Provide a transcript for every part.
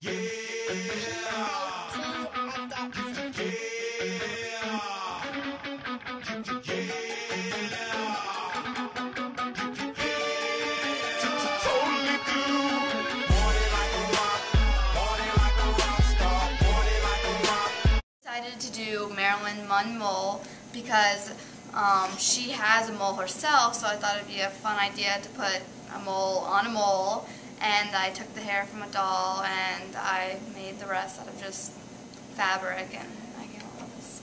Decided to do Marilyn Munn mole because she has a mole herself, so I thought it'd be a fun idea to put a mole on a mole, and I took the hair from a doll and I made the rest out of just fabric, and I came up with this.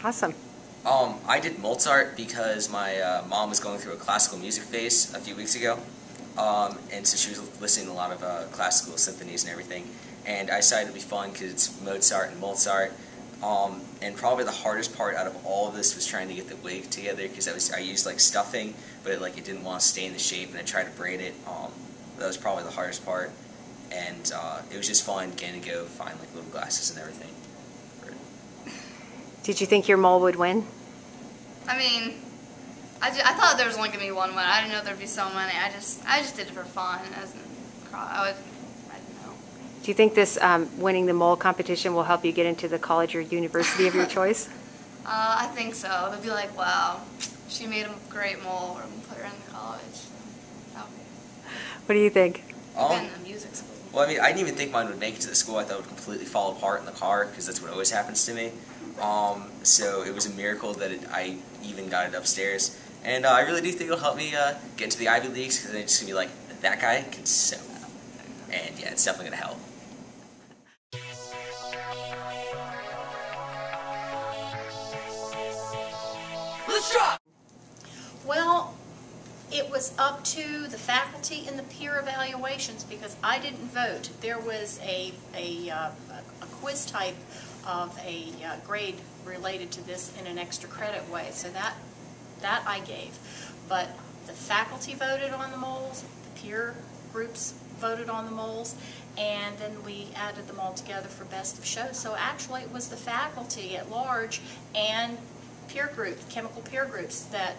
Awesome. I did Mozart because my mom was going through a classical music phase a few weeks ago, and so she was listening to a lot of classical symphonies and everything, and I decided it'd be fun because it's Mozart and Mozart. And probably the hardest part out of all of this was trying to get the wig together, because I used like stuffing, but it didn't want to stay in the shape, and I tried to braid it. That was probably the hardest part, and it was just fun getting to go find like little glasses and everything. Did you think your mole would win? I mean, I thought there was only going to be one win. I didn't know there'd be so many. I just did it for fun. I didn't know. Do you think this winning the mole competition will help you get into the college or university of your choice? I think so. They'll be like, wow, she made a great mole. We're going to put her in the college. What do you think? In the music school. Well, I mean, I didn't even think mine would make it to the school. I thought it would completely fall apart in the car, because that's what always happens to me. So it was a miracle that I even got it upstairs. And I really do think it'll help me get into the Ivy Leagues, because it's going to be like, that guy can sew. And yeah, it's definitely going to help. Let's try! Well, it was up to the faculty in the peer evaluations, because I didn't vote. There was a quiz type of a grade related to this in an extra credit way, so that I gave. But the faculty voted on the moles, the peer groups voted on the moles, and then we added them all together for best of show. So actually it was the faculty at large and peer group, chemical peer groups, that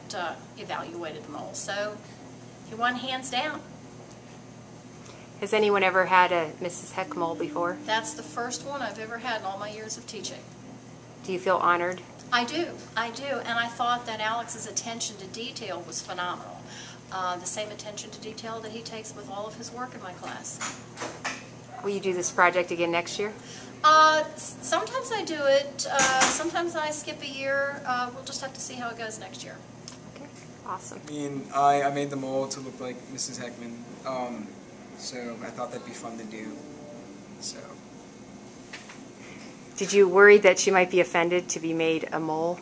evaluated the moles. So he won hands down. Has anyone ever had a Mrs. Heck mole before? That's the first one I've ever had in all my years of teaching. Do you feel honored? I do, and I thought that Alex's attention to detail was phenomenal. The same attention to detail that he takes with all of his work in my class. Will you do this project again next year? Sometimes I do it, sometimes I skip a year. We'll just have to see how it goes next year. Okay, awesome. I made the mole to look like Mrs. Heckman, so I thought that'd be fun to do. So. Did you worry that she might be offended to be made a mole?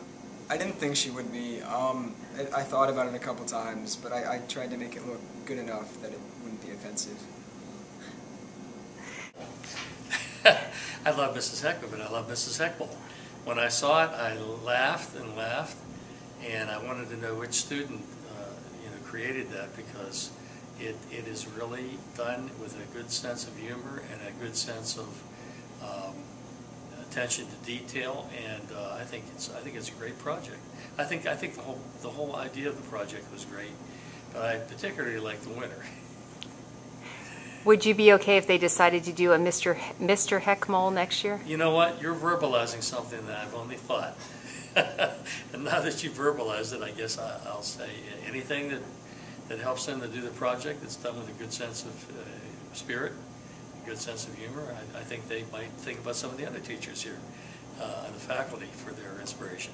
I didn't think she would be. I thought about it a couple times, but I tried to make it look good enough that it wouldn't be offensive. I love Mrs. Heckman, but I love Mrs. Heckmole. When I saw it, I laughed and laughed, and I wanted to know which student created that, because it is really done with a good sense of humor and a good sense of attention to detail, and I think it's a great project. I think the whole idea of the project was great, but I particularly like the winner. Would you be okay if they decided to do a Mr. Heck mole next year? You know what? You're verbalizing something that I've only thought. And now that you verbalized it, I guess I'll say anything that helps them to do the project that's done with a good sense of spirit, a good sense of humor. I think they might think about some of the other teachers here and the faculty for their inspiration.